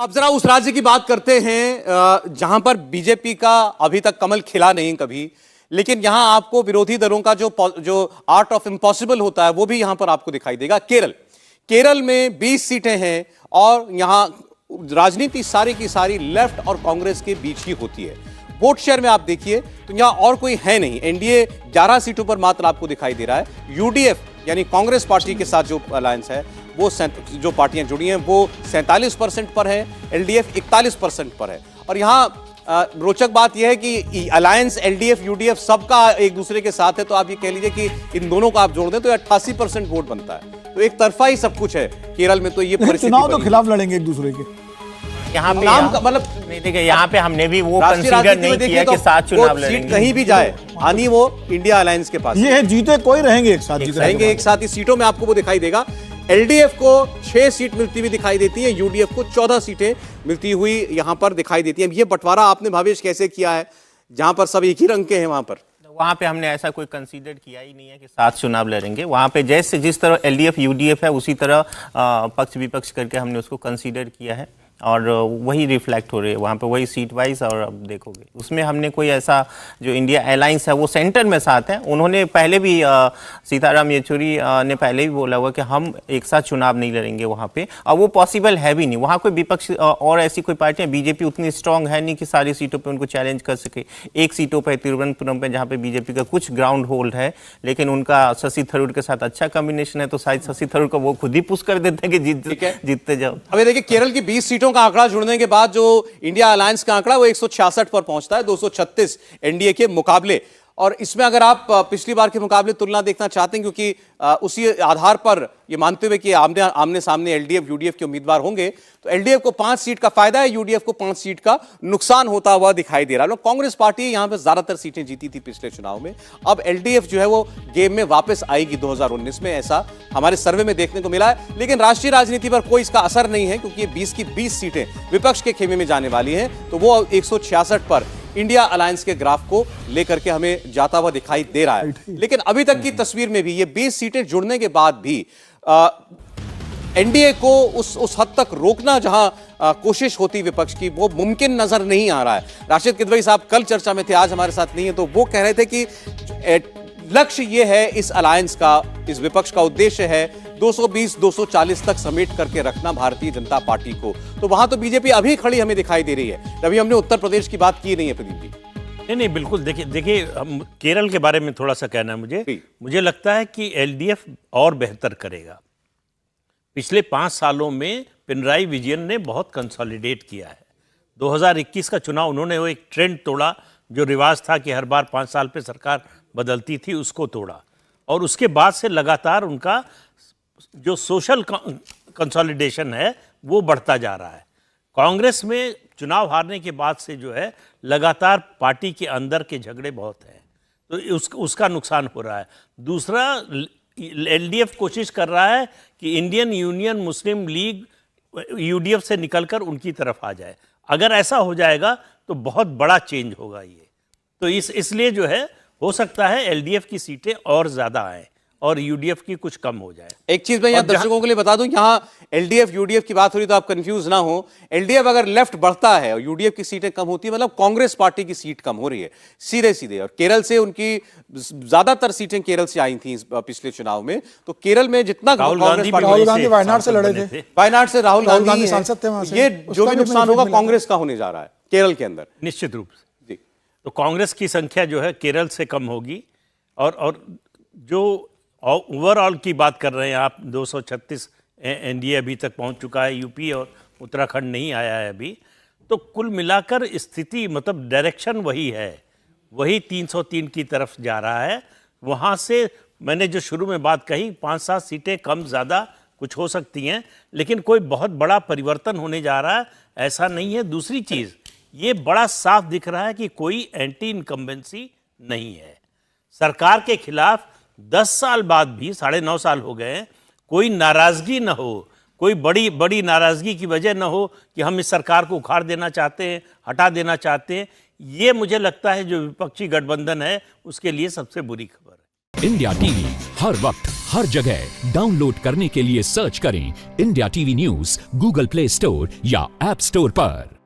अब जरा उस राज्य की बात करते हैं जहां पर बीजेपी का अभी तक कमल खिला नहीं कभी, लेकिन यहां आपको विरोधी दलों का जो आर्ट ऑफ इम्पॉसिबल होता है वो भी यहां पर आपको दिखाई देगा। केरल में 20 सीटें हैं और यहां राजनीति सारी की सारी लेफ्ट और कांग्रेस के बीच ही होती है। वोट शेयर में आप देखिए तो यहां और कोई है नहीं। एनडीए 11 सीटों पर मात्र आपको दिखाई दे रहा है। यूडीएफ यानी कांग्रेस पार्टी के साथ जो अलायंस है वो जो पार्टियां जुड़ी हैं वो 47% पर है, एलडीएफ 41% पर है। और यहां रोचक बात यह है कि अलायंस एलडीएफ यूडीएफ सबका एक दूसरे के साथ है, तो आप ये कह लीजिए कि इन दोनों को आप जोड़ दें तो 88% वोट बनता है। तो एक तरफा ही सब कुछ है केरल में। तो ये चुनाव तो खिलाफ लड़ेंगे एक दूसरे के। यहाँ पे नाम का मतलब देखिए, यहाँ पे हमने भी वो कंसीडर नहीं किया कि साथ चुनाव लड़ेंगे। सीट कहीं भी जाए आनी वो इंडिया अलायंस के पास ये है, जीते कोई रहेंगे एक साथ, रहेंगे एक साथ। इस सीटों में आपको वो दिखाई देगा। एलडीएफ को 6 सीट मिलती हुई दिखाई देती है, यूडीएफ को 14 सीटें मिलती हुई यहां पर दिखाई देती हैं। ये बंटवारा आपने भावेश कैसे किया है जहां पर सब एक ही रंग के हैं? वहां पे हमने ऐसा कोई कंसीडर किया ही नहीं है कि साथ चुनाव लड़ेंगे। वहां पे जैसे जिस तरह एलडीएफ यूडीएफ है उसी तरह पक्ष विपक्ष करके हमने उसको कंसीडर किया है और वही रिफ्लेक्ट हो रही है वहाँ पे, वही सीट वाइज। और अब देखोगे उसमें हमने कोई ऐसा जो इंडिया अलायंस है वो सेंटर में साथ है। उन्होंने पहले भी सीताराम येचुरी ने पहले भी बोला हुआ कि हम एक साथ चुनाव नहीं लड़ेंगे वहाँ पे, और वो पॉसिबल है भी नहीं। वहाँ कोई विपक्ष और ऐसी कोई पार्टियाँ, बीजेपी उतनी स्ट्रांग है नहीं कि सारी सीटों पर उनको चैलेंज कर सके। एक सीटों पर तिरुवनंतपुरम पे जहाँ पे बीजेपी का कुछ ग्राउंड होल्ड है, लेकिन उनका शशि थरूर के साथ अच्छा कॉम्बिनेशन है, तो शायद शशि थरूर को वो खुद ही पुश कर देते हैं कि जीतते जाओ। अभी देखिए केरल की 20 सीटों का आंकड़ा जुड़ने के बाद जो इंडिया अलायंस का आंकड़ा वो 166 पर पहुंचता है, 236 एनडीए के मुकाबले। और इसमें अगर आप पिछली बार के मुकाबले तुलना देखना चाहते हैं, क्योंकि उसी आधार पर ये मानते हुए कि आमने सामने एलडीएफ यूडीएफ के उम्मीदवार होंगे, तो एलडीएफ को 5 सीट का फायदा है, यूडीएफ को 5 सीट का नुकसान होता हुआ दिखाई दे रहा है। कांग्रेस पार्टी यहां पर ज्यादातर सीटें जीती थी पिछले चुनाव में। अब एलडीएफ जो है वो गेम में वापस आएगी 2019 में, ऐसा हमारे सर्वे में देखने को मिला है। लेकिन राष्ट्रीय राजनीति पर कोई इसका असर नहीं है, क्योंकि ये 20 की 20 सीटें विपक्ष के खेमे में जाने वाली हैं। तो वो 166 पर इंडिया अलायंस के ग्राफ को लेकर के हमें जाता हुआ दिखाई दे रहा है। लेकिन अभी तक की तस्वीर में भी ये 20 सीटें जुड़ने के बाद भी एनडीए को उस हद तक रोकना जहां कोशिश होती विपक्ष की, वो मुमकिन नजर नहीं आ रहा है। राशिद किदवई साहब कल चर्चा में थे, आज हमारे साथ नहीं है, तो वो कह रहे थे कि लक्ष्य ये है इस अलायंस का, इस विपक्ष का उद्देश्य है 220-240 तक समेट करके रखना भारतीय जनता पार्टी को। तो वहां तो बीजेपी अभी खड़ी हमें दिखाई दे रही है। अभी हमने उत्तर प्रदेश की बात की नहीं है प्रदीप जी। नहीं बिल्कुल। देखिए केरल के बारे में थोड़ा सा कहना है मुझे लगता है कि एलडीएफ और बेहतर करेगा। पिछले 5 सालों में पिनराई विजयन ने बहुत कंसोलिडेट किया है। 2021 का चुनाव उन्होंने वो एक ट्रेंड तोड़ा, जो रिवाज था कि हर बार 5 साल पे सरकार बदलती थी, उसको तोड़ा। और उसके बाद से लगातार उनका जो सोशल कंसोलिडेशन है वो बढ़ता जा रहा है। कांग्रेस में चुनाव हारने के बाद से जो है लगातार पार्टी के अंदर के झगड़े बहुत हैं, तो उसका नुकसान हो रहा है। दूसरा, एलडीएफ कोशिश कर रहा है कि इंडियन यूनियन मुस्लिम लीग यूडीएफ से निकलकर उनकी तरफ आ जाए। अगर ऐसा हो जाएगा तो बहुत बड़ा चेंज होगा ये। तो इसलिए जो है हो सकता है एलडीएफ की सीटें और ज़्यादा आए और यूडीएफ की कुछ कम हो जाए। एक चीज मैं यहाँ दर्शकों के लिए बता दूं, यहाँ एलडीएफ यूडीएफ की बात हो रही तो आप कंफ्यूज ना हो। एलडीएफ अगर लेफ्ट बढ़ता है और यूडीएफ की सीटें कम होती है, मतलब कांग्रेस पार्टी की सीट कम हो रही है सीधे। और केरल से उनकी ज्यादातर सीटें केरल से आई थी पिछले चुनाव में। तो केरल में जितना राहुल गांधी वायनाड से लड़े थे, वायनाड से राहुल गांधी सांसद थे वहां से। ये जो भी नुकसान होगा कांग्रेस का होने जा रहा है केरल के अंदर, निश्चित रूप से। तो कांग्रेस की संख्या जो है केरल से कम होगी। और जो ओवरऑल की बात कर रहे हैं आप, 236 एनडीए अभी तक पहुंच चुका है, यूपी और उत्तराखंड नहीं आया है अभी। तो कुल मिलाकर स्थिति, मतलब डायरेक्शन वही है, वही 303 की तरफ जा रहा है। वहाँ से मैंने जो शुरू में बात कही, 5-7 सीटें कम ज़्यादा कुछ हो सकती हैं, लेकिन कोई बहुत बड़ा परिवर्तन होने जा रहा है ऐसा नहीं है। दूसरी चीज़, ये बड़ा साफ दिख रहा है कि कोई एंटी इनकम्बेंसी नहीं है। सरकार के खिलाफ 10 साल बाद भी, 9.5 साल हो गए, कोई नाराजगी न हो, कोई बड़ी नाराजगी की वजह न हो कि हम इस सरकार को उखाड़ देना चाहते हैं, हटा देना चाहते हैं। ये मुझे लगता है जो विपक्षी गठबंधन है उसके लिए सबसे बुरी खबर है। इंडिया टीवी हर वक्त हर जगह डाउनलोड करने के लिए सर्च करें India TV news Google play store या ऐप स्टोर पर।